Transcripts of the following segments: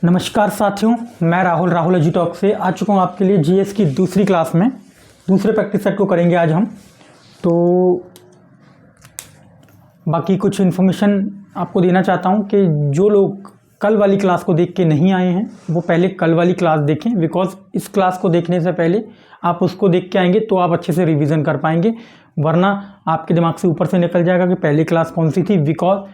नमस्कार साथियों, मैं राहुल एजुटॉक से आ चुका हूँ आपके लिए जीएस की दूसरी क्लास में। दूसरे प्रैक्टिस सेट को करेंगे आज हम। तो बाकी कुछ इन्फॉर्मेशन आपको देना चाहता हूँ कि जो लोग कल वाली क्लास को देख के नहीं आए हैं वो पहले कल वाली क्लास देखें, बिकॉज इस क्लास को देखने से पहले आप उसको देख के आएंगे तो आप अच्छे से रिवीजन कर पाएंगे, वरना आपके दिमाग से ऊपर से निकल जाएगा कि पहली क्लास कौन सी थी। बिकॉज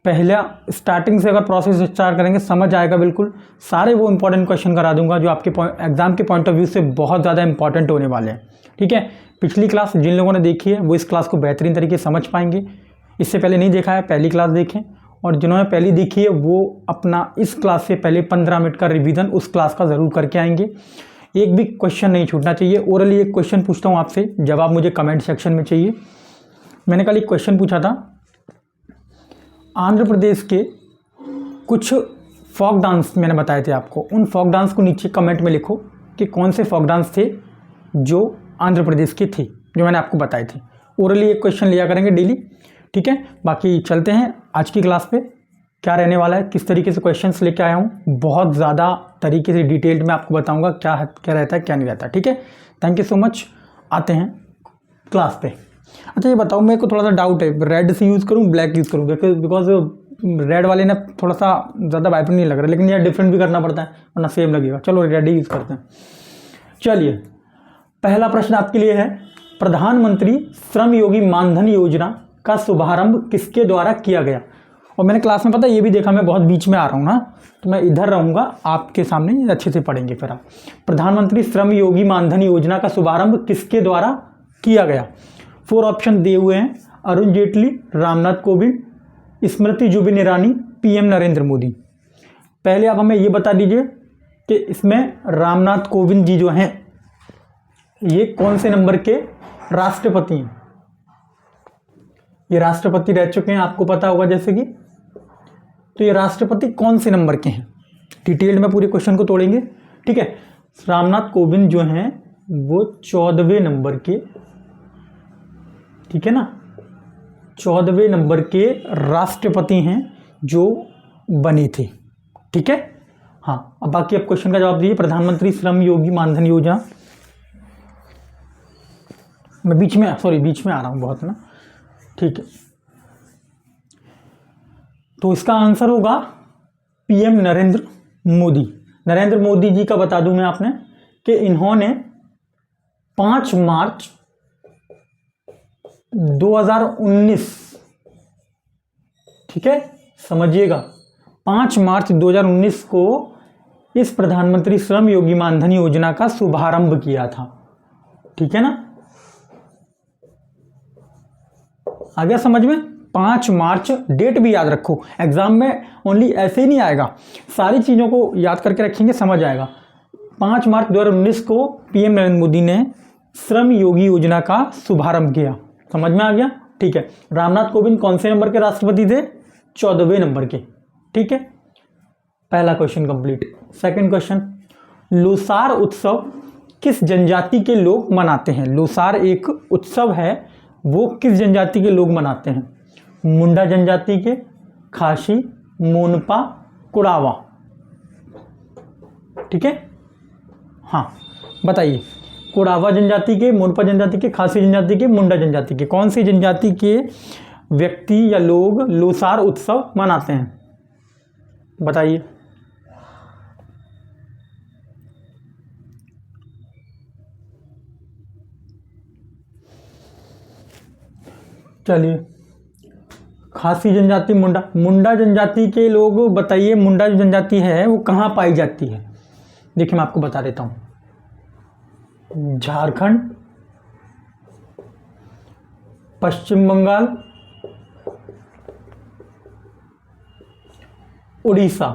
पहला स्टार्टिंग से अगर प्रोसेस स्टार्ट करेंगे समझ आएगा, बिल्कुल सारे वो इंपॉर्टेंट क्वेश्चन करा दूंगा जो आपके एग्जाम के पॉइंट ऑफ व्यू से बहुत ज़्यादा इंपॉर्टेंट होने वाले हैं। ठीक है, पिछली क्लास जिन लोगों ने देखी है वो इस क्लास को बेहतरीन तरीके से समझ पाएंगे। इससे पहले नहीं देखा है पहली क्लास देखें, और जिन्होंने पहली देखी है वो अपना इस क्लास से पहले 15 मिनट का रिवीजन उस क्लास का ज़रूर करके आएंगे। एक भी क्वेश्चन नहीं छूटना चाहिए। ओरली एक क्वेश्चन पूछता हूँ आपसे, जवाब मुझे कमेंट सेक्शन में चाहिए। मैंने कल एक क्वेश्चन पूछा था, आंध्र प्रदेश के कुछ फोक डांस मैंने बताए थे आपको, उन फोक डांस को नीचे कमेंट में लिखो कि कौन से फोक डांस थे जो आंध्र प्रदेश के थे जो मैंने आपको बताए थे। ओरली एक क्वेश्चन लिया करेंगे डेली। ठीक है, बाकी चलते हैं आज की क्लास पे क्या रहने वाला है, किस तरीके से क्वेश्चंस लेके आया हूँ। बहुत ज़्यादा तरीके से डिटेल्ड में आपको बताऊँगा क्या रहता है क्या नहीं रहता। ठीक है, थैंक यू सो मच। आते हैं क्लास पे। अच्छा ये बताओ, मेरे को थोड़ा सा डाउट है, रेड से यूज़ करूँ ब्लैक यूज़ करूँ, बिकॉज रेड वाले ना थोड़ा सा ज़्यादा वाइब्रेंट नहीं लग रहा, लेकिन यार डिफरेंट भी करना पड़ता है वरना सेम लगेगा। चलो रेड ही यूज़ करते हैं। चलिए, पहला प्रश्न आपके लिए है, प्रधानमंत्री श्रम योगी मानधन योजना का शुभारंभ किसके द्वारा किया गया। और मैंने क्लास में पता ये भी देखा, मैं बहुत बीच में आ रहा हूँ ना, तो मैं इधर रहूँगा आपके सामने, अच्छे से पढ़ेंगे फिर आप। प्रधानमंत्री श्रम योगी मानधन योजना का शुभारंभ किसके द्वारा किया गया। 4 ऑप्शन दिए हुए हैं, अरुण जेटली, रामनाथ कोविंद, स्मृति जुबिन ईरानी, पीएम नरेंद्र मोदी। पहले आप हमें ये बता दीजिए कि इसमें रामनाथ कोविंद जी जो हैं ये कौन से नंबर के राष्ट्रपति हैं। ये राष्ट्रपति रह चुके हैं, आपको पता होगा जैसे कि, तो ये राष्ट्रपति कौन से नंबर के हैं, डिटेल्ड में पूरे क्वेश्चन को तोड़ेंगे। ठीक है, रामनाथ कोविंद जो हैं वो 14वें नंबर के, ठीक है ना, 14वें नंबर के राष्ट्रपति हैं जो बने थे। ठीक है, हाँ। अब बाकी अब क्वेश्चन का जवाब दीजिए। प्रधानमंत्री श्रम योगी मानधन योजना, मैं बीच में आ रहा हूँ बहुत ना। ठीक है, तो इसका आंसर होगा पीएम नरेंद्र मोदी। नरेंद्र मोदी जी का बता दूं मैं आपने कि इन्होंने 5 मार्च 2019, ठीक है समझिएगा, 5 मार्च 2019 को इस प्रधानमंत्री श्रम योगी मानधन योजना का शुभारंभ किया था। ठीक है ना, आ गया समझ में। 5 मार्च, डेट भी याद रखो, एग्जाम में ओनली ऐसे ही नहीं आएगा, सारी चीज़ों को याद करके रखेंगे समझ आएगा। 5 मार्च 2019 को पीएम नरेंद्र मोदी ने श्रम योगी योजना का शुभारंभ किया। समझ में आ गया। ठीक है, रामनाथ कोविंद कौन से नंबर के राष्ट्रपति थे, 14वें नंबर के। ठीक है, पहला question complete. Second question, Losar उत्सव किस जनजाति के लोग मनाते हैं। लोसार एक उत्सव है, वो किस जनजाति के लोग मनाते हैं। मुंडा जनजाति के, खासी, मोनपा, कुड़ावा। ठीक है, हाँ बताइए, कुड़ावा जनजाति के, मोनपा जनजाति के, खासी जनजाति के, मुंडा जनजाति के, कौन सी जनजाति के व्यक्ति या लोग लोसार उत्सव मनाते हैं, बताइए। चलिए, खासी जनजाति, मुंडा जनजाति के लोग बताइए, मुंडा जो जनजाति है वो कहाँ पाई जाती है। देखिए मैं आपको बता देता हूँ, झारखंड, पश्चिम बंगाल, उड़ीसा।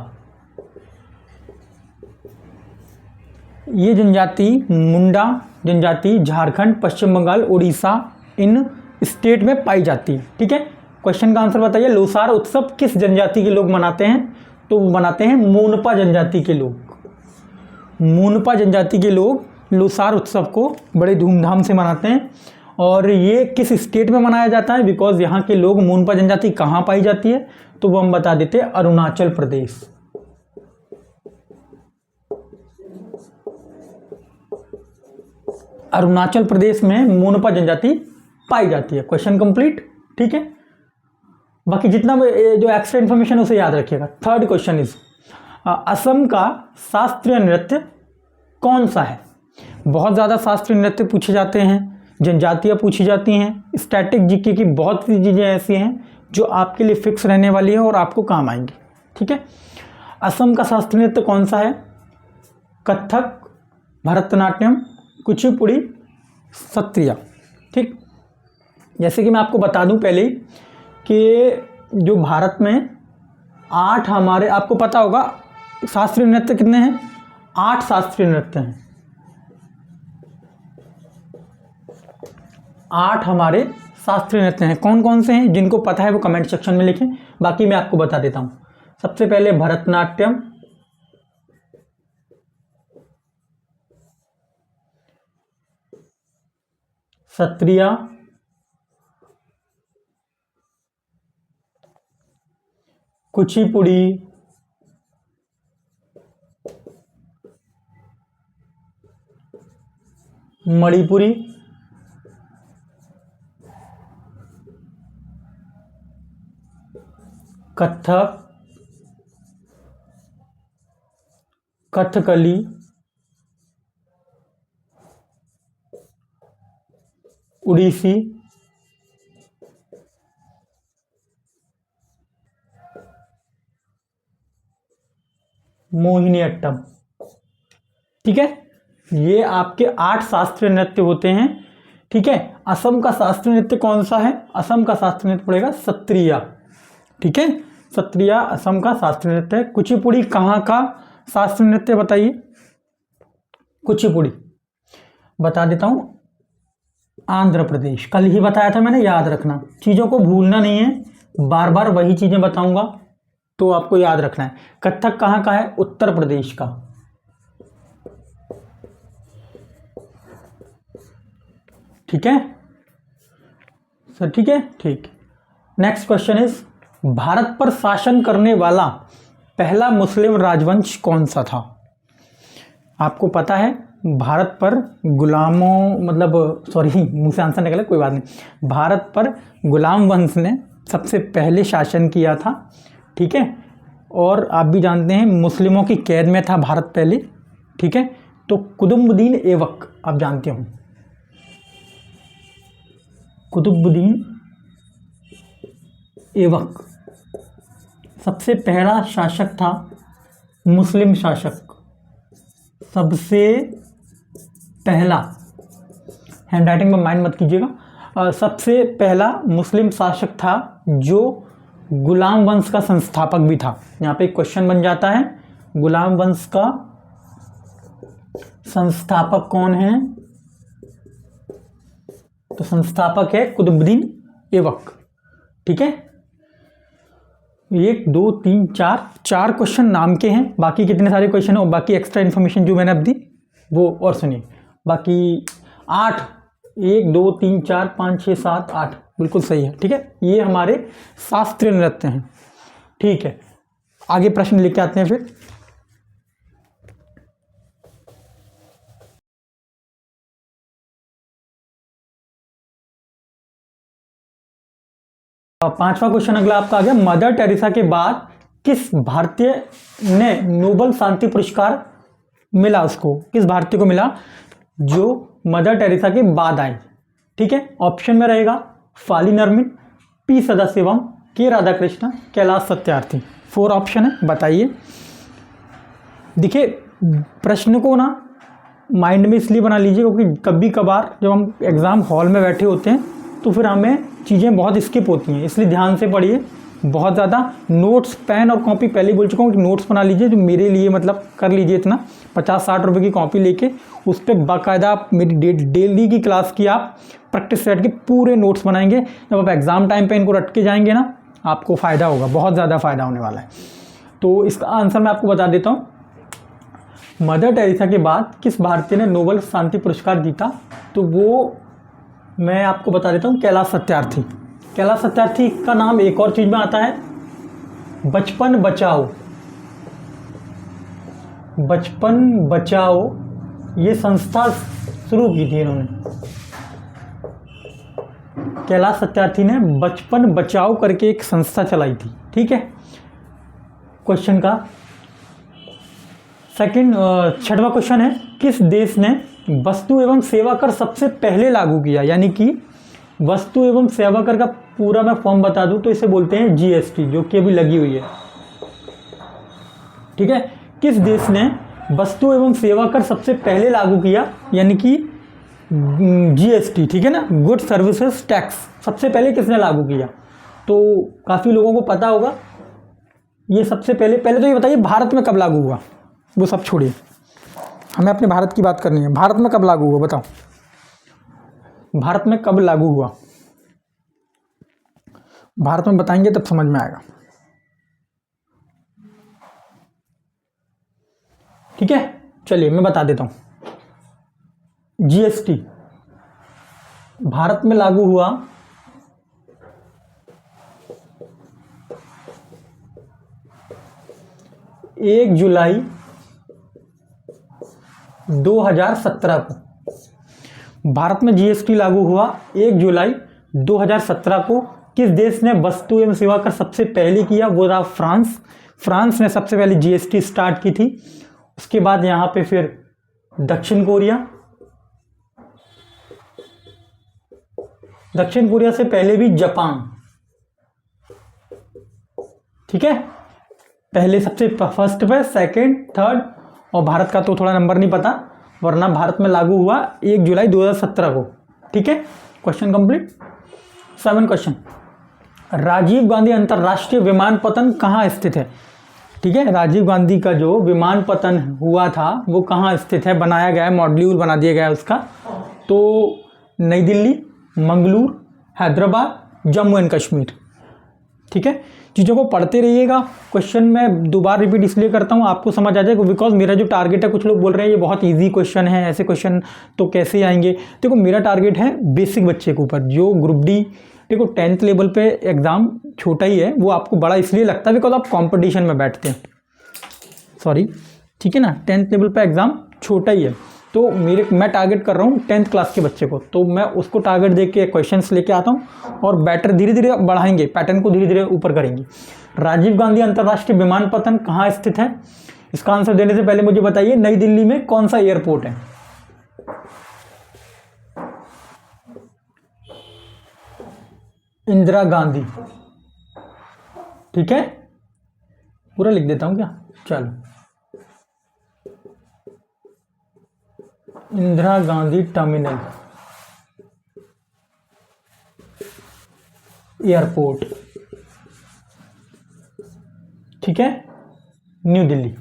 ये जनजाति, मुंडा जनजाति झारखंड, पश्चिम बंगाल, उड़ीसा, इन स्टेट में पाई जाती है। ठीक है, क्वेश्चन का आंसर बताइए, लोसार उत्सव किस जनजाति के लोग मनाते हैं, तो वो मनाते हैं मोनपा जनजाति के लोग। मोनपा जनजाति के लोग लोसार उत्सव को बड़े धूमधाम से मनाते हैं। और ये किस स्टेट में मनाया जाता है, बिकॉज यहाँ के लोग, मोनपा जनजाति कहाँ पाई जाती है, तो वो हम बता देते हैं अरुणाचल प्रदेश। अरुणाचल प्रदेश में मोनपा जनजाति पाई जाती है। Question complete. ठीक है, बाकी जितना जो एक्स्ट्रा इन्फॉर्मेशन उसे याद रखिएगा। थर्ड क्वेश्चन इज असम का शास्त्रीय नृत्य कौन सा है? बहुत ज़्यादा शास्त्रीय नृत्य पूछे जाते हैं, जनजातियाँ पूछी जाती हैं, स्टैटिक जीके की बहुत सी चीज़ें ऐसी हैं जो आपके लिए फिक्स रहने वाली है और आपको काम आएंगी। ठीक है, असम का शास्त्रीय नृत्य कौन सा है? कथक, भरतनाट्यम, कुचिपुड़ी, सत्रिया। ठीक, जैसे कि मैं आपको बता दूं पहले ही कि जो भारत में 8 हमारे, आपको पता होगा शास्त्रीय नृत्य कितने हैं? 8 शास्त्रीय नृत्य हैं। 8 हमारे शास्त्रीय नृत्य हैं। कौन कौन से हैं? जिनको पता है वो कमेंट सेक्शन में लिखें, बाकी मैं आपको बता देता हूँ। सबसे पहले भरतनाट्यम, सत्रिया, कुचिपुड़ी, मणिपुरी, कथक, कथकली, उड़ीसी, मोहिनीअट्टम। ठीक है, ये आपके 8 शास्त्रीय नृत्य होते हैं। ठीक है, असम का शास्त्रीय नृत्य कौन सा है? असम का शास्त्रीय नृत्य पड़ेगा सत्रिया। ठीक है, सत्रिया असम का शास्त्रीय नृत्य है। कुचिपुड़ी कहाँ का शास्त्रीय नृत्य बताइए? कुचिपुड़ी बता देता हूँ, आंध्र प्रदेश। कल ही बताया था मैंने, याद रखना, चीज़ों को भूलना नहीं है, बार बार वही चीज़ें बताऊंगा तो आपको याद रखना है। कथक कहाँ का है? उत्तर प्रदेश का। ठीक है सर, ठीक है, ठीक। नेक्स्ट क्वेश्चन इज, भारत पर शासन करने वाला पहला मुस्लिम राजवंश कौन सा था? आपको पता है भारत पर गुलामों, मतलब सॉरी मुंह से आंसर निकला, कोई बात नहीं। भारत पर गुलाम वंश ने सबसे पहले शासन किया था। ठीक है, और आप भी जानते हैं मुस्लिमों की कैद में था भारत पहले। ठीक है, तो कुतुबुद्दीन ऐबक आप जानते हो, कुतुबुद्दीन ऐबक सबसे पहला शासक था, मुस्लिम शासक, सबसे पहला, हैंड राइटिंग में माइंड मत कीजिएगा, सबसे पहला मुस्लिम शासक था जो गुलाम वंश का संस्थापक भी था। यहाँ पे एक क्वेश्चन बन जाता है, गुलाम वंश का संस्थापक कौन है? तो संस्थापक है कुतुबुद्दीन ऐबक। ठीक है, 1 2 3 4 क्वेश्चन नाम के हैं, बाकी कितने सारे क्वेश्चन है और बाकी एक्स्ट्रा इन्फॉर्मेशन जो मैंने अब दी वो और सुनिए। बाकी 8, 1 2 3 4 5 6 7 8 बिल्कुल सही है। ठीक है, ये हमारे शास्त्रीय नृत्य हैं। ठीक है, आगे प्रश्न लेके आते हैं फिर। पांचवा क्वेश्चन अगला आपका आ गया, मदर टेरेसा के बाद किस भारतीय ने नोबेल शांति पुरस्कार मिला? उसको किस भारतीय को मिला जो मदर टेरेसा के बाद आए? ठीक है, ऑप्शन में रहेगा फाली नरमिन, पी सदाशिवम, के राधाकृष्ण, कैलाश सत्यार्थी। 4 ऑप्शन है, बताइए। देखिए प्रश्न को ना माइंड में इसलिए बना लीजिए क्योंकि कभी कभार जब हम एग्ज़ाम हॉल में बैठे होते हैं तो फिर हमें चीज़ें बहुत स्किप होती हैं, इसलिए ध्यान से पढ़िए। बहुत ज़्यादा नोट्स, पेन और कॉपी, पहले बोल चुका हूँ कि नोट्स बना लीजिए, जो मेरे लिए मतलब कर लीजिए इतना, 50-60 रुपये की कॉपी लेके उस पर बाकायदा मेरी डेली की क्लास की आप प्रैक्टिस सेट के पूरे नोट्स बनाएंगे। जब आप एग्ज़ाम टाइम पे इनको रट के जाएंगे ना, आपको फ़ायदा होगा, बहुत ज़्यादा फ़ायदा होने वाला है। तो इसका आंसर मैं आपको बता देता हूँ, मदर टेरेसा के बाद किस भारतीय ने नोबेल शांति पुरस्कार जीता? तो वो मैं आपको बता देता हूँ, कैलाश सत्यार्थी। कैलाश सत्यार्थी का नाम एक और चीज़ में आता है, बचपन बचाओ। बचपन बचाओ ये संस्था शुरू की थी इन्होंने? कैलाश सत्यार्थी ने बचपन बचाओ करके एक संस्था चलाई थी। ठीक है, क्वेश्चन का सेकंड, छठवां क्वेश्चन है, किस देश ने वस्तु एवं सेवा कर सबसे पहले लागू किया? यानी कि वस्तु एवं सेवा कर का पूरा मैं फॉर्म बता दूं तो इसे बोलते हैं जीएसटी, जो कि अभी लगी हुई है। ठीक है, किस देश ने वस्तु एवं सेवा कर सबसे पहले लागू किया? यानी कि जीएसटी, ठीक है ना, गुड सर्विसेज टैक्स सबसे पहले किसने लागू किया? तो काफ़ी लोगों को पता होगा ये सबसे पहले तो ये बताइए भारत में कब लागू हुआ? वो सब छोड़िए, हमें अपने भारत की बात करनी है। भारत में कब लागू हुआ बताओ? भारत में कब लागू हुआ? भारत में बताएंगे तब समझ में आएगा। ठीक है, चलिए मैं बता देता हूं। जीएसटी भारत में लागू हुआ 1 जुलाई 2017 को। भारत में जीएसटी लागू हुआ 1 जुलाई 2017 को। किस देश ने वस्तु एवं सेवा कर सबसे पहले किया? वो रहा फ्रांस। फ्रांस ने सबसे पहले जीएसटी स्टार्ट की थी। उसके बाद यहाँ पे फिर दक्षिण कोरिया, दक्षिण कोरिया से पहले भी जापान। ठीक है, पहले सबसे फर्स्ट पे, सेकंड, थर्ड, और भारत का तो थोड़ा नंबर नहीं पता, वरना भारत में लागू हुआ 1 जुलाई 2017 को। ठीक है, question complete. 7 question, Rajiv Gandhi अंतर्राष्ट्रीय विमानपत्तन कहाँ स्थित है? ठीक है, राजीव गांधी का जो विमानपत्तन हुआ था वो कहाँ स्थित है? बनाया गया है, मॉड्यूल बना दिया गया है उसका। तो नई दिल्ली, मंगलूर, हैदराबाद, जम्मू एंड कश्मीर। ठीक है, चीज़ों को पढ़ते रहिएगा। क्वेश्चन मैं दोबारा रिपीट इसलिए करता हूँ आपको समझ आ जाएगा, बिकॉज मेरा जो टारगेट है, कुछ लोग बोल रहे हैं ये बहुत इजी क्वेश्चन है, ऐसे क्वेश्चन तो कैसे आएंगे? देखो मेरा टारगेट है बेसिक बच्चे के ऊपर, जो ग्रुप डी, देखो 10th लेवल पे एग्ज़ाम छोटा ही है, वो आपको बड़ा इसलिए लगता है बिकॉज आप कॉम्पिटिशन में बैठते हैं, सॉरी, ठीक है ना, 10th लेवल पे एग्ज़ाम छोटा ही है। तो मैं टारगेट कर रहा हूँ 10th क्लास के बच्चे को, तो मैं उसको टारगेट दे के क्वेश्चंस लेके आता हूँ और बैटर धीरे धीरे बढ़ाएंगे, पैटर्न को धीरे धीरे ऊपर करेंगे। राजीव गांधी अंतर्राष्ट्रीय विमानपत्तन कहाँ स्थित है? इसका आंसर देने से पहले मुझे बताइए नई दिल्ली में कौन सा एयरपोर्ट है? इंदिरा गांधी। ठीक है, पूरा लिख देता हूँ क्या? चलो, इंदिरा गांधी टर्मिनल एयरपोर्ट, ठीक है, न्यू दिल्ली।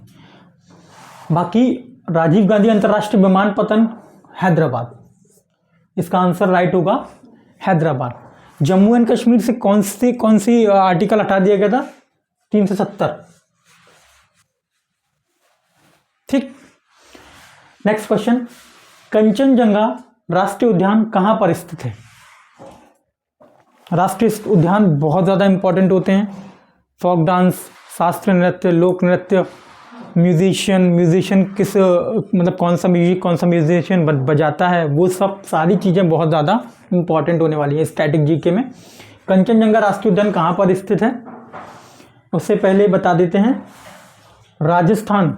बाकी राजीव गांधी अंतर्राष्ट्रीय विमानपत्तन हैदराबाद, इसका आंसर राइट होगा हैदराबाद। जम्मू एंड कश्मीर से कौन सी आर्टिकल हटा दिया गया था? 370। ठीक, नेक्स्ट क्वेश्चन, कंचनजंगा राष्ट्रीय उद्यान कहाँ पर स्थित है? राष्ट्रीय उद्यान बहुत ज़्यादा इंपॉर्टेंट होते हैं। फोक डांस, शास्त्रीय नृत्य, लोक नृत्य, म्यूजिशियन किस मतलब कौन सा म्यूजिक कौन सा म्यूजिशियन बजाता है, वो सब सारी चीज़ें बहुत ज़्यादा इंपॉर्टेंट होने वाली है स्टैटिक जीके में। कंचनजंगा राष्ट्रीय उद्यान कहाँ पर स्थित है? उससे पहले बता देते हैं, राजस्थान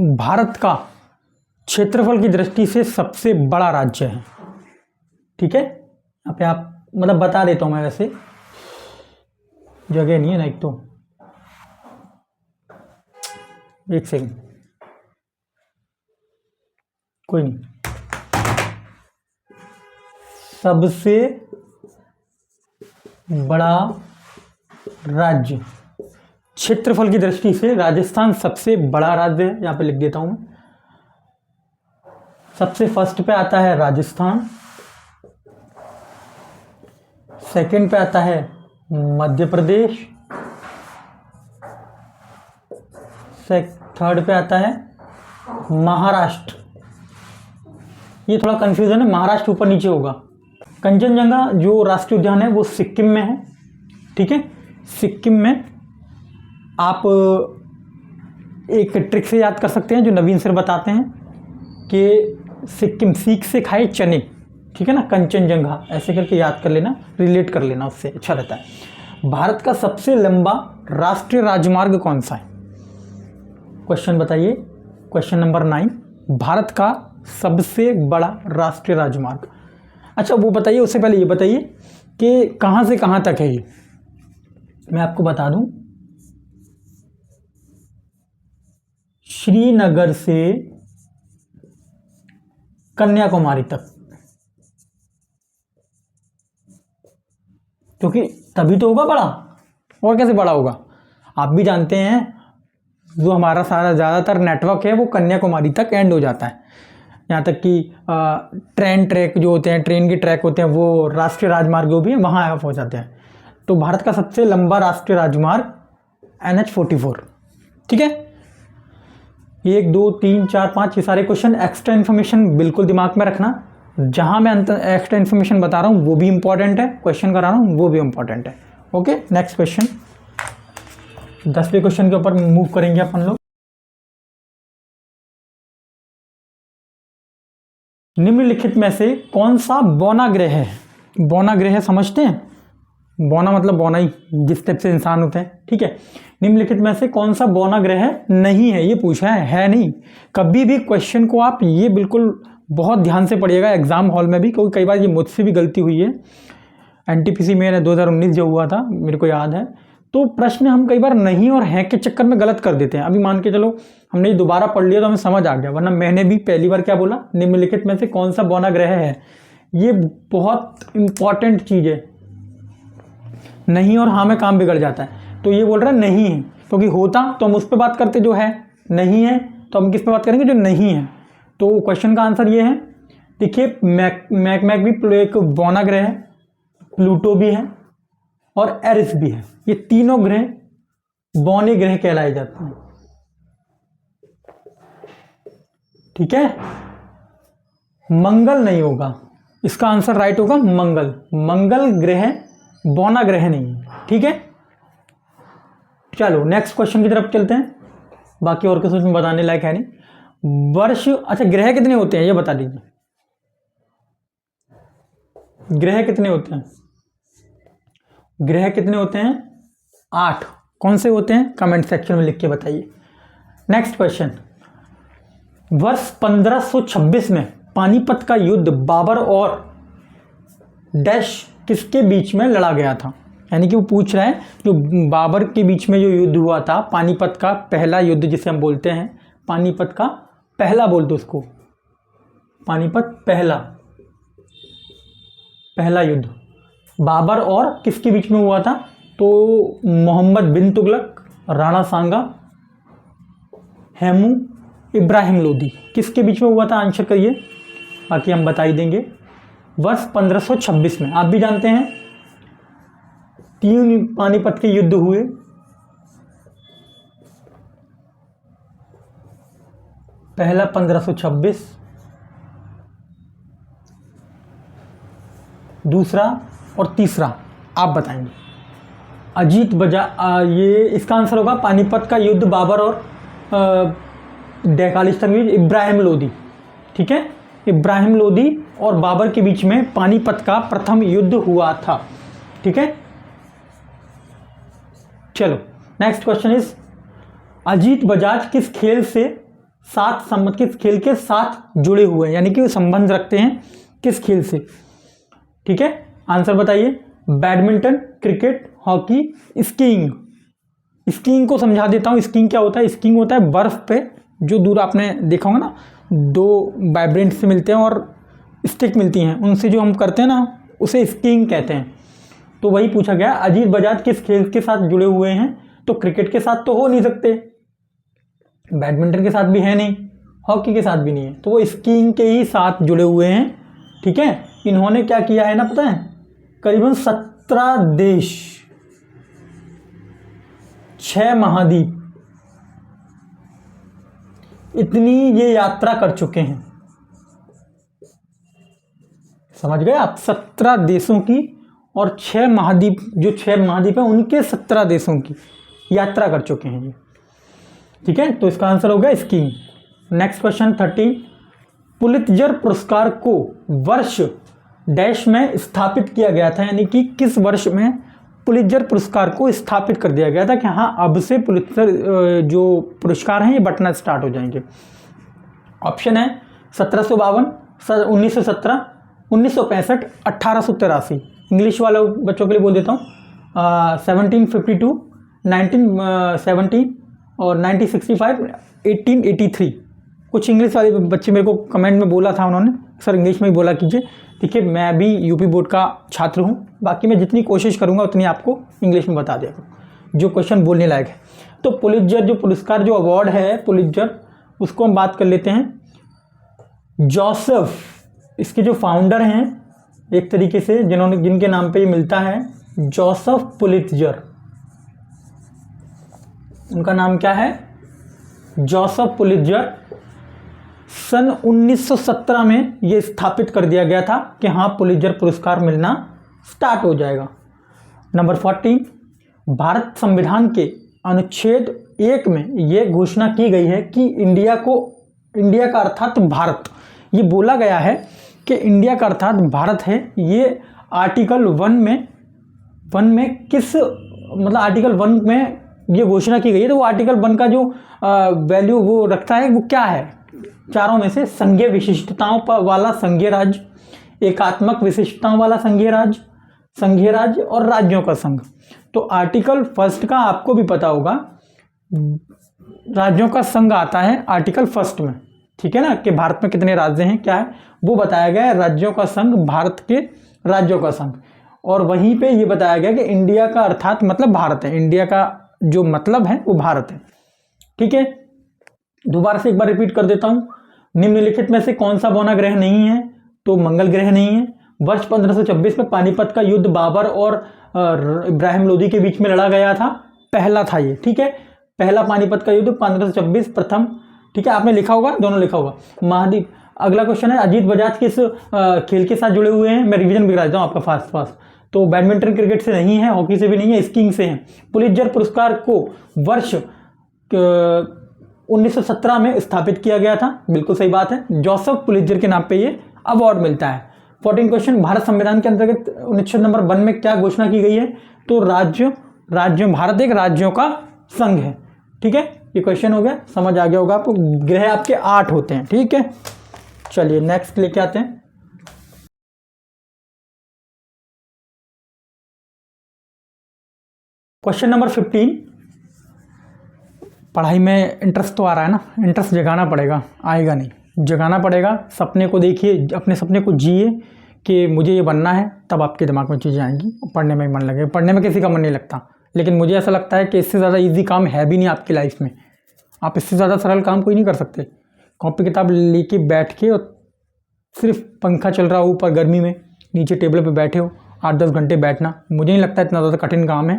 भारत का क्षेत्रफल की दृष्टि से सबसे बड़ा राज्य है। ठीक है, यहाँ पे आप मतलब बता देता हूँ मैं, वैसे जगह नहीं है ना, एक तो एक सेकंड, कोई नहीं, सबसे बड़ा राज्य क्षेत्रफल की दृष्टि से राजस्थान सबसे बड़ा राज्य है। यहाँ पे लिख देता हूं मैं, सबसे फर्स्ट पे आता है राजस्थान, सेकंड पे आता है मध्य प्रदेश, थर्ड पे आता है महाराष्ट्र। ये थोड़ा कंफ्यूजन है, महाराष्ट्र ऊपर नीचे होगा। कंचनजंगा जो राष्ट्रीय उद्यान है वो सिक्किम में है। ठीक है, सिक्किम में आप एक ट्रिक से याद कर सकते हैं जो नवीन सर बताते हैं कि सिक्किम, सीख से खाए चने, ठीक है ना, कंचनजंगा, ऐसे करके याद कर लेना, रिलेट कर लेना, उससे अच्छा रहता है। भारत का सबसे लंबा राष्ट्रीय राजमार्ग कौन सा है? क्वेश्चन बताइए, क्वेश्चन नंबर 9, भारत का सबसे बड़ा राष्ट्रीय राजमार्ग। अच्छा वो बताइए, उससे पहले ये बताइए कि कहाँ से कहाँ तक है ये, मैं आपको बता दूं, श्रीनगर से कन्याकुमारी तक, क्योंकि तभी तो होगा बड़ा, और कैसे बड़ा होगा। आप भी जानते हैं जो हमारा सारा ज़्यादातर नेटवर्क है वो कन्याकुमारी तक एंड हो जाता है, यहाँ तक कि ट्रेन ट्रैक जो होते हैं, ट्रेन के ट्रैक होते हैं, वो राष्ट्रीय राजमार्ग भी वहाँ ऑफ हो जाते हैं। तो भारत का सबसे लंबा राष्ट्रीय राजमार्ग NH44, ठीक है। 1 2 3 4 5 ये सारे क्वेश्चन एक्स्ट्रा इन्फॉर्मेशन बिल्कुल दिमाग में रखना, जहाँ मैं एक्स्ट्रा इन्फॉर्मेशन बता रहा हूँ वो भी इंपॉर्टेंट है, क्वेश्चन करा रहा हूँ वो भी इंपॉर्टेंट है। ओके, नेक्स्ट क्वेश्चन, 10वें क्वेश्चन के ऊपर मूव करेंगे अपन लोग। निम्नलिखित में से कौन सा बौना ग्रह है? बौना ग्रह समझते हैं, बौना मतलब बौना ही, जिस टाइप से इंसान होते हैं, ठीक है। निम्नलिखित में से कौन सा बौना ग्रह नहीं है, ये पूछा है नहीं। कभी भी क्वेश्चन को आप ये बिल्कुल बहुत ध्यान से पढ़िएगा एग्जाम हॉल में भी, क्योंकि कई बार ये मुझसे भी गलती हुई है। NTPC में 2019 जो हुआ था मेरे को याद है, तो प्रश्न हम कई बार नहीं और हैं के चक्कर में गलत कर देते हैं। अभी मान के चलो हमने दोबारा पढ़ लिया तो हमें समझ आ गया, वरना मैंने भी पहली बार क्या बोला, निम्नलिखित में से कौन सा बौना ग्रह है। ये बहुत इंपॉर्टेंट चीज़ है, नहीं और हाँ में काम बिगड़ जाता है। तो ये बोल रहा है नहीं है, क्योंकि होता तो हम उस पर बात करते जो है, नहीं है तो हम किस पे बात करेंगे, जो नहीं है। तो क्वेश्चन का आंसर ये है, देखिए मैक भी एक बौना ग्रह है, प्लूटो भी है और एरिस भी है। ये तीनों ग्रह बौने ग्रह कहलाए जाते हैं, ठीक है। मंगल नहीं होगा, इसका आंसर राइट होगा मंगल। मंगल ग्रह बौना ग्रह नहीं है, ठीक है। चलो नेक्स्ट क्वेश्चन की तरफ चलते हैं, बाकी और कुछ उसमें बताने लायक है नहीं। वर्ष, अच्छा ग्रह कितने होते हैं ये बता दीजिए, ग्रह कितने होते हैं? ग्रह कितने होते हैं? 8। कौन से होते हैं? कमेंट सेक्शन में लिख के बताइए। नेक्स्ट क्वेश्चन, वर्ष 1526 में पानीपत का युद्ध बाबर और डैश किसके बीच में लड़ा गया था? यानी कि वो पूछ रहा है जो बाबर के बीच में जो युद्ध हुआ था, पानीपत का पहला युद्ध जिसे हम बोलते हैं, पानीपत का पहला बोल दो उसको, पानीपत पहला युद्ध बाबर और किसके बीच में हुआ था? तो मोहम्मद बिन तुगलक, राणा सांगा, हेमू, इब्राहिम लोदी, किसके बीच में हुआ था? आंसर करिए, बाकी हम बता ही देंगे। वर्ष 1526 में, आप भी जानते हैं 3 पानीपत के युद्ध हुए। पहला 1526, दूसरा और तीसरा आप बताएंगे। अजीत बजा ये इसका आंसर होगा पानीपत का युद्ध बाबर और डेकालिस्तान में इब्राहिम लोदी, ठीक है। इब्राहिम लोदी और बाबर के बीच में पानीपत का प्रथम युद्ध हुआ था, ठीक है। चलो next question is, Ajit Bajaj किस खेल के साथ जुड़े हुए हैं, यानी कि वो संबंध रखते हैं किस खेल से, ठीक है। आंसर बताइए। Badminton, cricket, hockey, skiing. Skiing को समझा देता हूँ, स्कीइंग क्या होता है? स्कीइंग होता है बर्फ पे जो दूर आपने देखा होगा ना, 2 वाइब्रेंट से मिलते हैं और स्टिक मिलती हैं, उनसे जो हम करते हैं ना उसे स्कीइंग कहते हैं। तो वही पूछा गया, अजीत बजाज किस खेल के साथ जुड़े हुए हैं? तो क्रिकेट के साथ तो हो नहीं सकते, बैडमिंटन के साथ भी है नहीं, हॉकी के साथ भी नहीं है, तो वो स्कीइंग के ही साथ जुड़े हुए हैं, ठीक है। इन्होंने क्या किया है ना पता है, करीबन 17 देश, 6 महाद्वीप, इतनी ये यात्रा कर चुके हैं, समझ गए आप? 17 देशों की और 6 महाद्वीप, जो 6 महाद्वीप है उनके 17 देशों की यात्रा कर चुके हैं ये, ठीक है। तो इसका आंसर हो गया स्कीइंग। नेक्स्ट क्वेश्चन 13, पुलित्जर पुरस्कार को वर्ष डैश में स्थापित किया गया था, यानी कि किस वर्ष में पुलित्जर पुरस्कार को स्थापित कर दिया गया था कि हाँ अब से पुलित्जर जो पुरस्कार हैं ये बंटना स्टार्ट हो जाएंगे। ऑप्शन है 1752, 1917, 1965, 1883। इंग्लिश वाले बच्चों के लिए बोल देता हूँ 1752, 1917 और 1965, 1883। कुछ इंग्लिश वाले बच्चे मेरे को कमेंट में बोला था उन्होंने, सर इंग्लिश में ही बोला कीजिए। देखिए मैं भी यूपी बोर्ड का छात्र हूँ, बाकी मैं जितनी कोशिश करूँगा उतनी आपको इंग्लिश में बता दिया करूँ जो क्वेश्चन बोलने लायक है। तो पुलित्जर जो पुरस्कार जो अवार्ड है पुलित्जर, उसको हम बात कर लेते हैं। जोसेफ इसके जो फाउंडर हैं एक तरीके से, जिनके नाम पे ये मिलता है, जोसेफ पुलित्जर। उनका नाम क्या है? Joseph Pulitzer. सन 1917 में ये स्थापित कर दिया गया था कि हाँ पुलित्जर पुरस्कार मिलना स्टार्ट हो जाएगा। नंबर 40, भारत संविधान के अनुच्छेद 1 में ये घोषणा की गई है कि इंडिया का अर्थात भारत, ये बोला गया है कि इंडिया का अर्थात भारत है। ये आर्टिकल 1 में किस मतलब आर्टिकल 1 में ये घोषणा की गई है, तो वो आर्टिकल 1 का जो वैल्यू वो रखता है वो क्या है? चारों में से संघीय विशिष्टताओं वाला संघीय राज्य, एकात्मक विशिष्टताओं वाला संघीय राज्य और राज्यों का संघ। तो आर्टिकल 1 का आपको भी पता होगा, राज्यों का संघ आता है आर्टिकल 1 में, ठीक है ना, कि भारत में कितने राज्य हैं, क्या है वो बताया गया है, राज्यों का संघ, भारत के राज्यों का संघ। और वहीं पे ये बताया गया कि इंडिया का अर्थात मतलब भारत है, इंडिया का जो मतलब है वो भारत है, ठीक है। दोबारा से एक बार रिपीट कर देता हूं, निम्नलिखित में से कौन सा बौना ग्रह नहीं है? तो मंगल ग्रह नहीं है। वर्ष 1526 में पानीपत का युद्ध बाबर और इब्राहिम लोदी के बीच में लड़ा गया था, पहला था ये, ठीक है, पहला पानीपत का युद्ध 1526 प्रथम, ठीक है, आपने लिखा होगा, दोनों लिखा होगा। महाद्वीप। अगला क्वेश्चन है, अजीत बजाज किस खेल के साथ जुड़े हुए हैं? मैं रिवीजन भी करा देता हूँ आपका फास्ट। तो बैडमिंटन क्रिकेट से नहीं है, हॉकी से भी नहीं है, स्कीइंग से है। पुलित्जर पुरस्कार को वर्ष 1917 में स्थापित किया गया था, बिल्कुल सही बात है, जोसेफ पुलित्जर के नाम पे ये अवार्ड मिलता है। 14 क्वेश्चन, भारत संविधान के अंतर्गत अनुच्छेद नंबर 1 में क्या घोषणा की गई है? तो भारत एक राज्यों का संघ है, ठीक है, ये क्वेश्चन हो गया, समझ आ गया होगा आपको। ग्रह आपके 8 होते हैं, ठीक है। चलिए नेक्स्ट लेके आते हैं। क्वेश्चन नंबर 15, पढ़ाई में इंटरेस्ट तो आ रहा है ना, इंटरेस्ट जगाना पड़ेगा, आएगा नहीं, जगाना पड़ेगा। सपने को देखिए, अपने सपने को जिए कि मुझे ये बनना है, तब आपके दिमाग में चीज़ें आएंगी, पढ़ने में मन लगेगा। पढ़ने में किसी का मन नहीं लगता, लेकिन मुझे ऐसा लगता है कि इससे ज़्यादा इजी काम है भी नहीं आपकी लाइफ में। आप इससे ज़्यादा सरल काम कोई नहीं कर सकते। कॉपी किताब लेके बैठ के और सिर्फ पंखा चल रहा हो ऊपर गर्मी में, नीचे टेबल पे बैठे हो 8-10 घंटे बैठना, मुझे नहीं लगता इतना ज़्यादा कठिन काम है।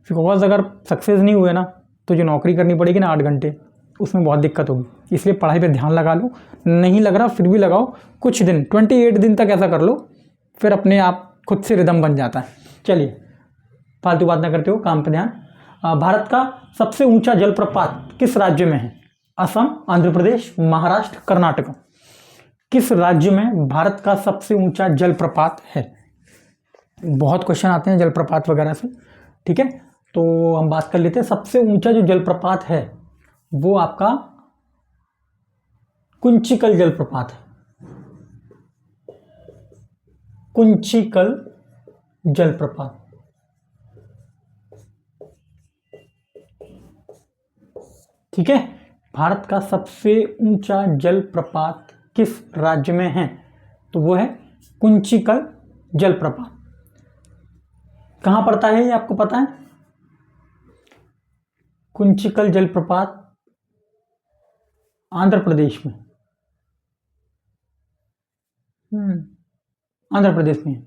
बिकॉज अगर सक्सेस नहीं हुए ना तो जो नौकरी करनी पड़ेगी ना 8 घंटे, उसमें बहुत दिक्कत होगी। इसलिए पढ़ाई पे ध्यान लगा लो, नहीं लग रहा फिर भी लगाओ, कुछ दिन 28 दिन तक ऐसा कर लो, फिर अपने आप खुद से रिदम बन जाता है। चलिए फालतू बात ना करते हो, काम पे ध्यान। भारत का सबसे ऊंचा जलप्रपात किस राज्य में है? असम, आंध्र प्रदेश, महाराष्ट्र, कर्नाटक। किस राज्य में भारत का सबसे ऊंचा जलप्रपात है? बहुत क्वेश्चन आते हैं जलप्रपात वगैरह से, ठीक है, तो हम बात कर लेते हैं। सबसे ऊंचा जो जलप्रपात है वो आपका कुंचिकल जलप्रपात है, कुंचिकल जलप्रपात। ठीक है, भारत का सबसे ऊंचा जलप्रपात किस राज्य में है? तो वो है कुंचिकल जलप्रपात। कहाँ पड़ता है ये आपको पता है? कुंचिकल जलप्रपात आंध्र प्रदेश में, आंध्र प्रदेश में,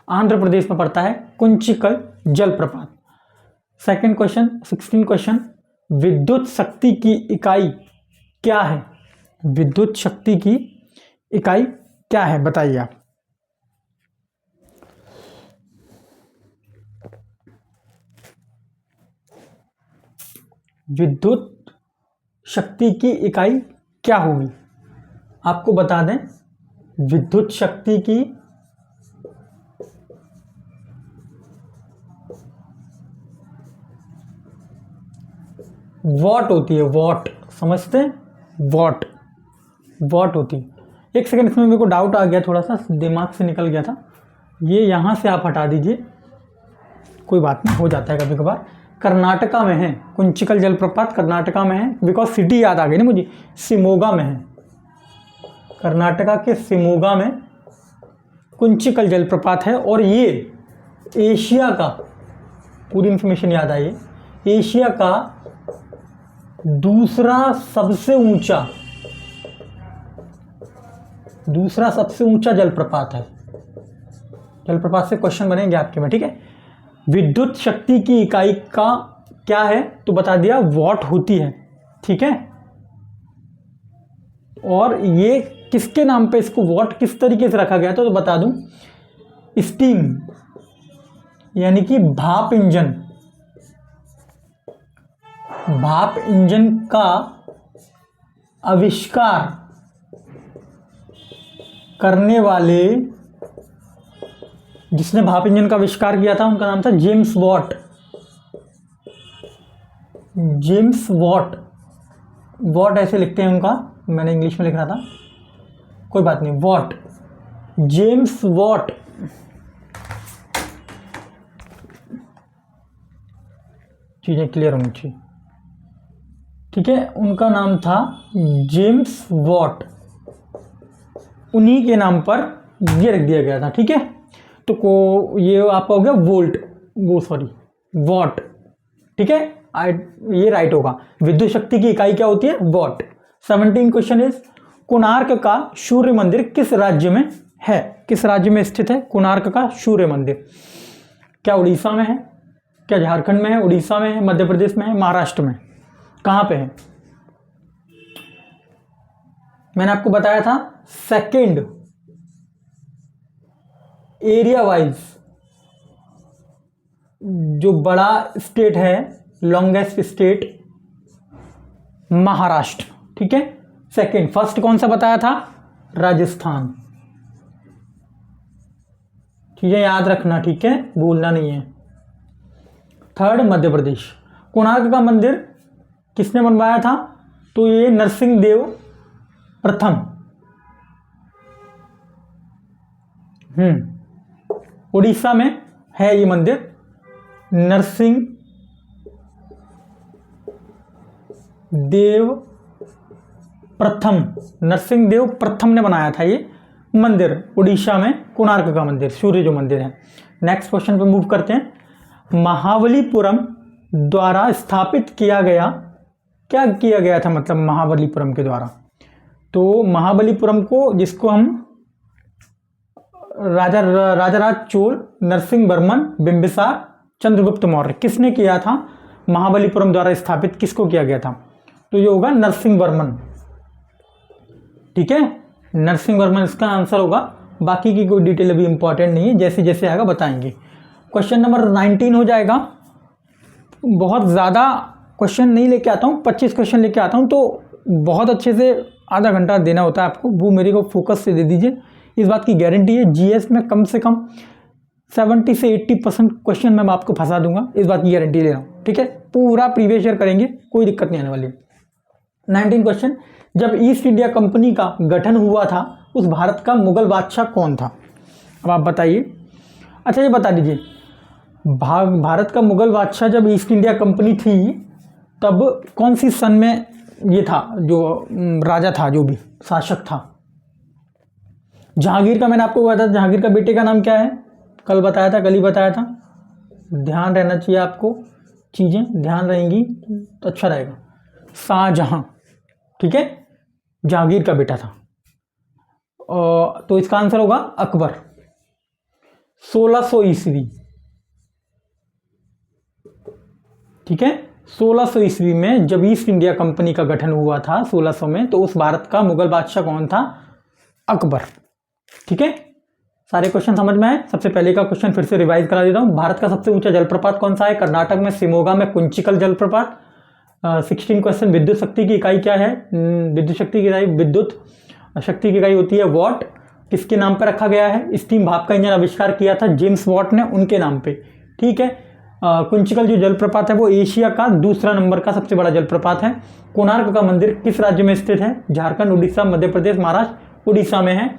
आंध्र प्रदेश में पड़ता है कुंचिकल जलप्रपात। सेकंड क्वेश्चन, 16 क्वेश्चन, विद्युत शक्ति की इकाई क्या है? विद्युत शक्ति की इकाई क्या है बताइए आप। विद्युत शक्ति की इकाई क्या होगी? आपको बता दें विद्युत शक्ति की वॉट होती है, वॉट समझते हैं, वॉट वॉट होती है। एक सेकंड, इसमें मेरे को डाउट आ गया, थोड़ा सा दिमाग से निकल गया था, ये यहाँ से आप हटा दीजिए, कोई बात नहीं, हो जाता है कभी कभार। कर्नाटका में है कुंचिकल जलप्रपात, कर्नाटका में है, बिकॉज सिटी याद आ गई ना मुझे, शिमोगा में है, कर्नाटका के शिमोगा में कुंचिकल जलप्रपात है। और ये एशिया का, पूरी इंफॉर्मेशन याद आई, एशिया का दूसरा सबसे ऊंचा जलप्रपात है। जलप्रपात से क्वेश्चन बनेंगे आपके में, ठीक है। विद्युत शक्ति की इकाई का क्या है तो बता दिया, वॉट होती है, ठीक है। और ये किसके नाम पे इसको वॉट किस तरीके से रखा गया था तो बता दूं, स्टीम यानी कि भाप इंजन, भाप इंजन का आविष्कार करने वाले, जिसने भाप इंजन का आविष्कार किया था उनका नाम था James Watt. James Watt, what ऐसे लिखते हैं उनका, मैंने इंग्लिश में लिख रहा था, कोई बात नहीं, वॉट, जेम्स वॉट। चीजें क्लियर होनी चाहिए, ठीक है। उनका नाम था जेम्स वॉट, उन्हीं के नाम पर ये रख दिया गया था, ठीक है। तो को ये आपका हो गया वोल्ट, वो सॉरी वॉट, ठीक है, ये राइट होगा। विद्युत शक्ति की इकाई क्या होती है, वॉट। 17 क्वेश्चन इज, कोणार्क का सूर्य मंदिर किस राज्य में है, किस राज्य में स्थित है कोणार्क का सूर्य मंदिर? क्या उड़ीसा में है, क्या झारखंड में है, उड़ीसा में है, मध्य प्रदेश में है, महाराष्ट्र में, कहां पे है? मैंने आपको बताया था सेकंड एरिया वाइज जो बड़ा स्टेट है, लॉन्गेस्ट स्टेट महाराष्ट्र, ठीक है। सेकंड, फर्स्ट कौन सा बताया था, राजस्थान, ठीक है, याद रखना, ठीक है, भूलना नहीं है। थर्ड मध्य प्रदेश। कोणार्क का मंदिर किसने बनवाया था तो ये नरसिंह देव प्रथम, उड़ीसा में है ये मंदिर, नरसिंह देव प्रथम, नरसिंह देव प्रथम ने बनाया था ये मंदिर, उड़ीसा में कोणार्क का मंदिर, सूर्य जो मंदिर है। नेक्स्ट क्वेश्चन पे मूव करते हैं। महाबलीपुरम द्वारा स्थापित किया गया, क्या किया गया था मतलब महाबलीपुरम के द्वारा, तो महाबलीपुरम को, जिसको हम राजाराज चोल, नरसिंह वर्मन, बिंबिसार, चंद्रगुप्त मौर्य, किसने किया था महाबलीपुरम द्वारा स्थापित, किसको किया गया था तो ये होगा नरसिंह वर्मन, ठीक है, नरसिंह वर्मन इसका आंसर होगा। बाकी की कोई डिटेल अभी इंपॉर्टेंट नहीं है, जैसे जैसे आएगा बताएंगे। क्वेश्चन नंबर 19 हो जाएगा। बहुत ज़्यादा क्वेश्चन नहीं लेके आता हूँ, 25 क्वेश्चन लेके आता हूँ, तो बहुत अच्छे से आधा घंटा देना होता है आपको, वो मेरे को फोकस से दे दीजिए, इस बात की गारंटी है। जीएस में कम से कम 70 से 80% क्वेश्चन मैं आपको फंसा दूंगा, इस बात की गारंटी ले रहा हूँ, ठीक है। पूरा प्रीवियस ईयर करेंगे, कोई दिक्कत नहीं आने वाली। 19 क्वेश्चन, जब ईस्ट इंडिया कंपनी का गठन हुआ था उस भारत का मुगल बादशाह कौन था? अब आप बताइए। अच्छा ये बता दीजिए, भारत का मुगल बादशाह जब ईस्ट इंडिया कंपनी थी तब कौन सी सन में ये था, जो राजा था, जो भी शासक था? जहांगीर का मैंने आपको बताया था, जहांगीर का बेटे का नाम क्या है, कल बताया था, कल ही बताया था, ध्यान रहना चाहिए आपको, चीज़ें ध्यान रहेंगी तो अच्छा रहेगा। शाहजहां, ठीक है, जहांगीर का बेटा था। तो इसका आंसर होगा अकबर। 1600 ईस्वी, ठीक है, 1600 ईस्वी में जब ईस्ट इंडिया कंपनी का गठन हुआ था 1600 में, तो उस भारत का मुगल बादशाह कौन था? अकबर, ठीक है। सारे क्वेश्चन समझ में आए। सबसे पहले का क्वेश्चन फिर से रिवाइज करा देता हूँ। भारत का सबसे ऊंचा जलप्रपात कौन सा है? कर्नाटक में शिमोगा में कुंचिकल जलप्रपात। 16 क्वेश्चन, विद्युत शक्ति की इकाई क्या है? विद्युत शक्ति की इकाई विद्युत। शक्ति की इकाई होती है वॉट। किसके नाम पर रखा गया है? स्टीम भाप का इंजन आविष्कार किया था जेम्स वॉट ने, उनके नाम पे। ठीक है। कुंचिकल जो जलप्रपात है वो एशिया का दूसरा नंबर का सबसे बड़ा जलप्रपात है। कोणार्क का मंदिर किस राज्य में स्थित है? झारखंड, उड़ीसा, मध्य प्रदेश, महाराष्ट्र। उड़ीसा में है,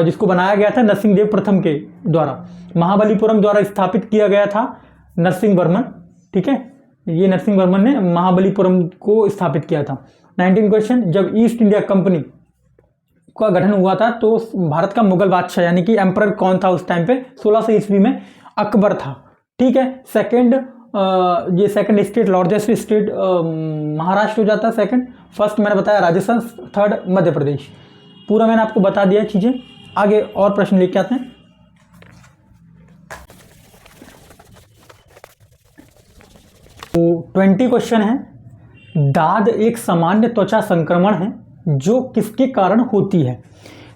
जिसको बनाया गया था नरसिंहदेव प्रथम के द्वारा। महाबलीपुरम द्वारा स्थापित किया गया था नरसिंह वर्मन। ठीक है, ये नरसिंह वर्मन ने महाबलीपुरम को स्थापित किया था। 19 क्वेश्चन, जब ईस्ट इंडिया कंपनी का गठन हुआ था तो भारत का मुगल बादशाह यानी कि एम्परर कौन था उस टाइम पे? 1600 ईस्वी में अकबर था। ठीक है। ये second state, largest state Maharashtra हो जाता है सेकंड। फर्स्ट मैंने बताया राजस्थान, थर्ड मध्य प्रदेश। पूरा मैंने आपको बता दिया चीजें। आगे और प्रश्न लेके आते हैं। तो 20 क्वेश्चन है। दाद एक सामान्य त्वचा संक्रमण है जो किसके कारण होती है?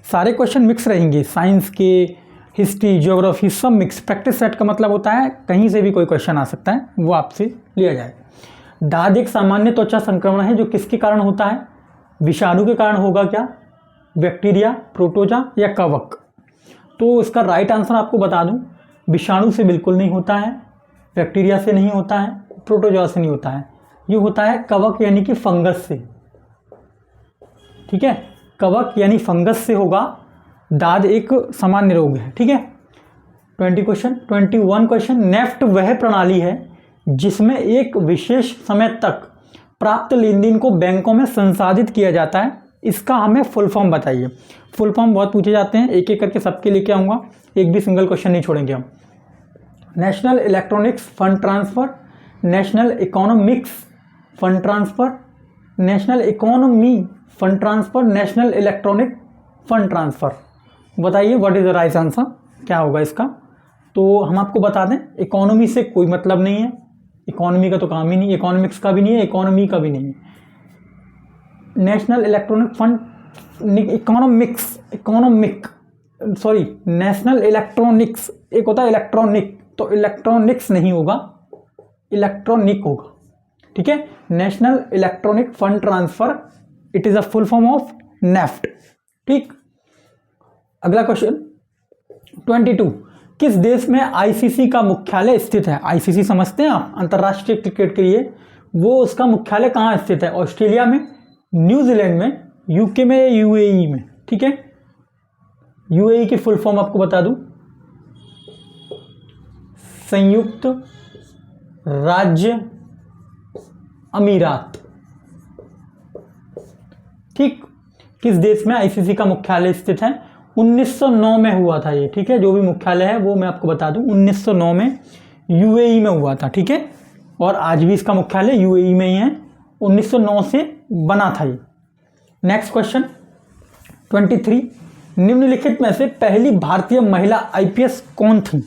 सारे क्वेश्चन मिक्स रहेंगे, साइंस के, हिस्ट्री, ज्योग्राफी सब मिक्स। प्रैक्टिस सेट का मतलब होता है कहीं से भी कोई क्वेश्चन आ सकता है, वो आपसे लिया जाए। दाद एक सामान्य त्वचा संक्रमण है जो किसके कारण होता है? विषाणु के कारण होगा क्या? बैक्टीरिया, प्रोटोजा या कवक? तो इसका राइट आंसर आपको बता दूं, विषाणु से बिल्कुल नहीं होता है, बैक्टीरिया से नहीं होता है, प्रोटोजा से नहीं होता है, ये होता है कवक यानी कि फंगस से। ठीक है, कवक यानी फंगस से होगा। दाद एक सामान्य रोग है। ठीक है। 21 क्वेश्चन, नेफ्ट वह प्रणाली है जिसमें एक विशेष समय तक प्राप्त लेन देन को बैंकों में संसाधित किया जाता है। इसका हमें फुल फॉर्म बताइए। फुल फॉर्म बहुत पूछे जाते हैं, एक एक करके सबके लेके आऊँगा, एक भी सिंगल क्वेश्चन नहीं छोड़ेंगे हम। National electronics fund transfer, national economics fund transfer, national economy fund transfer, national electronic fund transfer. बताइए what is the right answer, क्या होगा इसका? तो हम आपको बता दें, इकोनॉमी से कोई मतलब नहीं है, इकोनॉमी का तो काम ही नहीं, इकोनॉमिक्स का भी नहीं है, इकोनॉमी का भी नहीं है। National electronic fund, national electronics, एक होता है इलेक्ट्रॉनिक, तो इलेक्ट्रॉनिक्स नहीं होगा, इलेक्ट्रॉनिक होगा। ठीक है, national electronic fund transfer, it is a full form of NEFT. ठीक, अगला क्वेश्चन 22, किस देश में आईसीसी का मुख्यालय स्थित है? आईसीसी समझते हैं आप, अंतर्राष्ट्रीय क्रिकेट के लिए, वो उसका मुख्यालय कहाँ स्थित है? ऑस्ट्रेलिया में, न्यूजीलैंड में, यूके में या यूएई में? ठीक है, यूएई की फुल फॉर्म आपको बता दूं, संयुक्त राज्य अमीरात। ठीक, किस देश में आईसीसी का मुख्यालय स्थित है? 1909 में हुआ था ये। ठीक है, जो भी मुख्यालय है वो मैं आपको बता दूं, 1909 में यूएई में हुआ था। ठीक है, और आज भी इसका मुख्यालय यूएई में ही है, 1909 से बना था ये। नेक्स्ट क्वेश्चन 23, निम्नलिखित में से पहली भारतीय महिला आईपीएस कौन थी?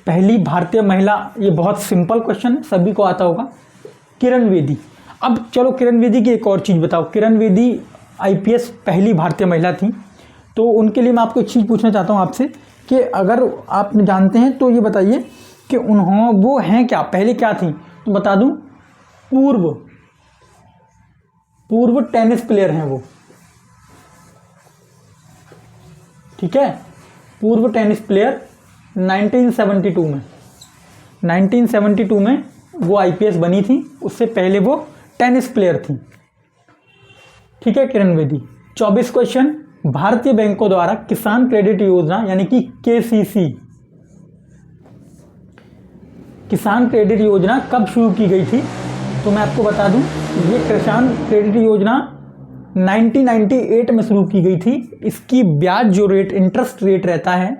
पहली भारतीय महिला, ये बहुत सिंपल क्वेश्चन है, सभी को आता होगा, किरण बेदी। अब चलो किरण बेदी की एक और चीज़ बताओ, किरण बेदी आईपीएस पहली भारतीय महिला थी, तो उनके लिए मैं आपको एक चीज़ पूछना चाहता हूँ आपसे कि अगर आप जानते हैं तो ये बताइए कि वो हैं क्या, पहले क्या थी? तो बता दूं, पूर्व टेनिस प्लेयर हैं वो। ठीक है, पूर्व टेनिस प्लेयर 1972 में वो आईपीएस बनी थी, उससे पहले वो टेनिस प्लेयर थी। ठीक है, किरण बेदी। 24 क्वेश्चन, भारतीय बैंकों द्वारा किसान क्रेडिट योजना यानी कि केसीसी, किसान क्रेडिट योजना कब शुरू की गई थी? तो मैं आपको बता दूं, ये किसान क्रेडिट योजना 1998 में शुरू की गई थी। इसकी ब्याज जो रेट, इंटरेस्ट रेट रहता है,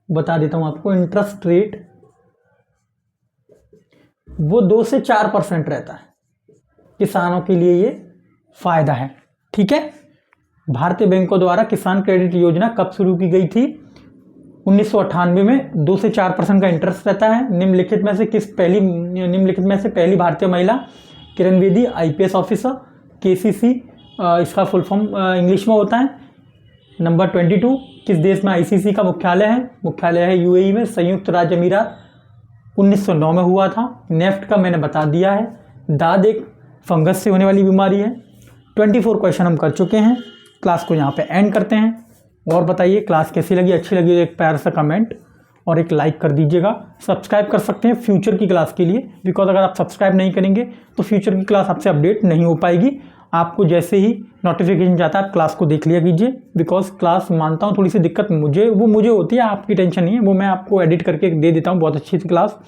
बता देता हूं आपको, इंटरेस्ट रेट वो 2 से 4% रहता है। किसानों के लिए ये फायदा है। ठीक है, भारतीय बैंकों द्वारा किसान क्रेडिट योजना कब शुरू की गई थी? 1998 में 2 से 4% का इंटरेस्ट रहता है। निम्नलिखित में से पहली भारतीय महिला Kiran Bedi, IPS officer, KCC इसका फुल फॉर्म इंग्लिश में होता है। नंबर 22, किस देश में आईसीसी का मुख्यालय है? मुख्यालय है यूएई में, संयुक्त राज्य अमीरात, 1909 में हुआ था। नेफ्ट का मैंने बता दिया है। दाद एक फंगस से होने वाली बीमारी है। 24 क्वेश्चन हम कर चुके हैं। क्लास को यहाँ पे एंड करते हैं। और बताइए क्लास कैसी लगी, अच्छी लगी तो एक प्यार सा कमेंट और एक लाइक कर दीजिएगा। सब्सक्राइब कर सकते हैं फ्यूचर की क्लास के लिए, बिकॉज अगर आप सब्सक्राइब नहीं करेंगे तो फ्यूचर की क्लास आपसे अपडेट नहीं हो पाएगी। आपको जैसे ही नोटिफिकेशन जाता है आप क्लास को देख लिया कीजिए, बिकॉज क्लास मानता हूँ थोड़ी सी दिक्कत मुझे होती है, आपकी टेंशन नहीं है, वो मैं आपको एडिट करके दे देता हूँ। बहुत अच्छी सी क्लास,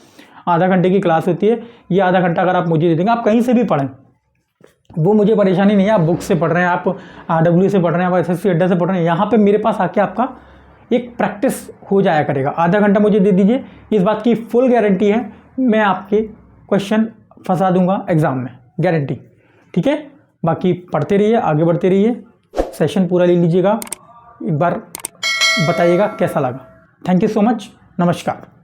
आधा घंटे की क्लास होती है। ये आधा घंटा अगर आप मुझे दे देंगे, आप कहीं से भी पढ़ें, वो मुझे परेशानी नहीं है। आप बुक से पढ़ रहे हैं, आप RW से पढ़ रहे हैं, आप SSC अड्डा से पढ़ रहे हैं, यहाँ पे मेरे पास आके आपका एक प्रैक्टिस हो जाया करेगा। आधा घंटा मुझे दे दीजिए, इस बात की फुल गारंटी है, मैं आपके क्वेश्चन फंसा दूंगा एग्जाम में, गारंटी। ठीक है, बाकी पढ़ते रहिए, आगे बढ़ते रहिए, सेशन पूरा ले लीजिएगा, एक बार बताइएगा कैसा लगा। थैंक यू सो मच, नमस्कार।